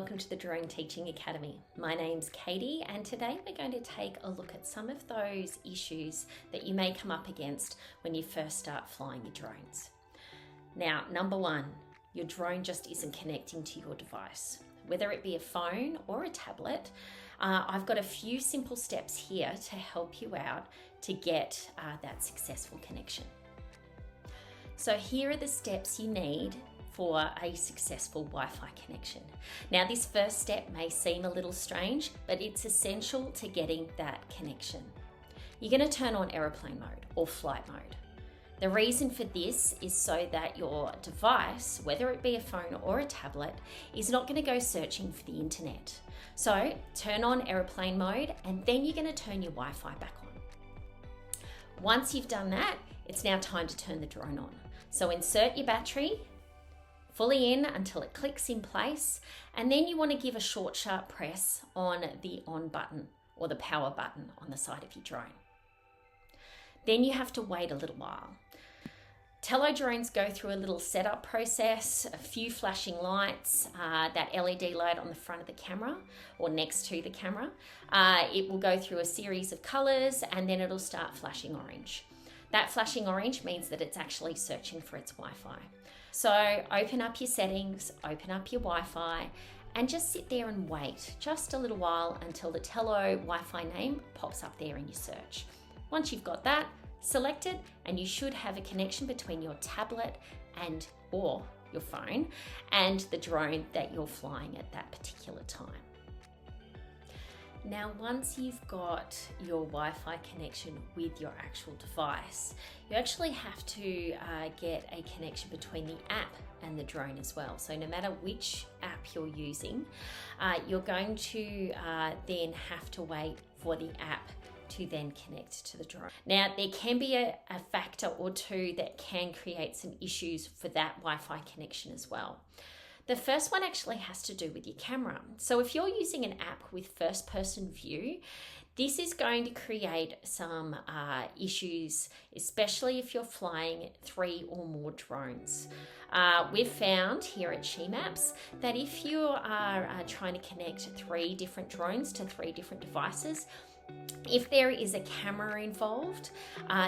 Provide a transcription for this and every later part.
welcome to the Drone Teaching Academy. My name's Katie and today we're going to take a look at some of those issues that you may come up against when you first start flying your drones. Now, number one, your drone just isn't connecting to your device. Whether it be a phone or a tablet, I've got a few simple steps here to help you out to get that successful connection. So here are the steps you need for a successful Wi-Fi connection. Now, this first step may seem a little strange, but it's essential to getting that connection. You're going to turn on airplane mode or flight mode. The reason for this is so that your device, whether it be a phone or a tablet, is not going to go searching for the internet. So turn on airplane mode and then you're going to turn your Wi-Fi back on. Once you've done that, it's now time to turn the drone on. So insert your battery fully in until it clicks in place, and then you want to give a short sharp press on the on button or the power button on the side of your drone. Then you have to wait a little while. Tello drones go through a little setup process, a few flashing lights, that LED light on the front of the camera or next to the camera. It will go through a series of colors and then it'll start flashing orange. That flashing orange means that it's actually searching for its Wi-Fi. So open up your settings, open up your Wi-Fi, and just sit there and wait just a little while until the Tello Wi-Fi name pops up there in your search. Once you've got that, select it, and you should have a connection between your tablet and or your phone and the drone that you're flying at that particular time. Now, once you've got your Wi-Fi connection with your actual device, you actually have to get a connection between the app and the drone as well. So no matter which app you're using, you're going to then have to wait for the app to then connect to the drone. Now, there can be a factor or two that can create some issues for that Wi-Fi connection as well. The first one actually has to do with your camera. So if you're using an app with first-person view, this is going to create some issues, especially if you're flying 3 or more drones. We've found here at SheMaps that if you are trying to connect 3 different drones to 3 different devices, if there is a camera involved,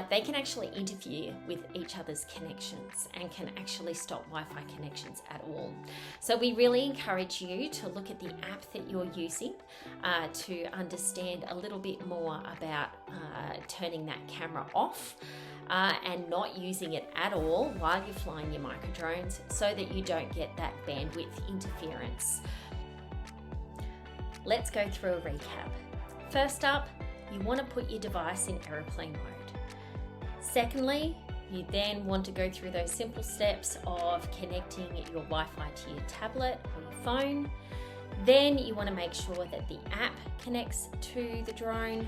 they can actually interfere with each other's connections and can actually stop Wi-Fi connections at all. So we really encourage you to look at the app that you're using to understand a little bit more about turning that camera off and not using it at all while you're flying your micro drones so that you don't get that bandwidth interference. Let's go through a recap. First up, you want to put your device in airplane mode. Secondly, you then want to go through those simple steps of connecting your Wi-Fi to your tablet or your phone. Then you want to make sure that the app connects to the drone.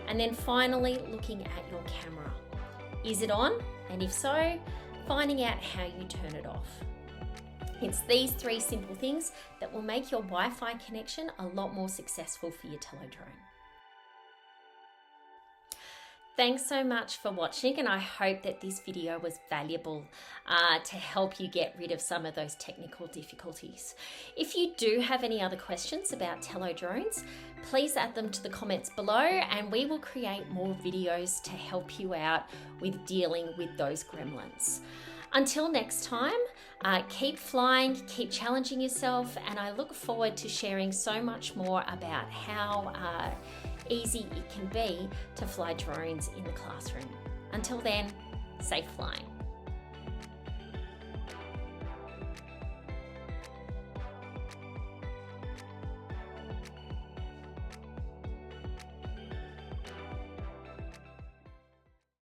And then finally, looking at your camera. Is it on? And if so, finding out how you turn it off. It's these 3 simple things that will make your Wi-Fi connection a lot more successful for your Tello drone. Thanks so much for watching, and I hope that this video was valuable to help you get rid of some of those technical difficulties. If you do have any other questions about Tello drones, please add them to the comments below and we will create more videos to help you out with dealing with those gremlins. Until next time, keep flying, keep challenging yourself, and I look forward to sharing so much more about how easy it can be to fly drones in the classroom. Until then, safe flying.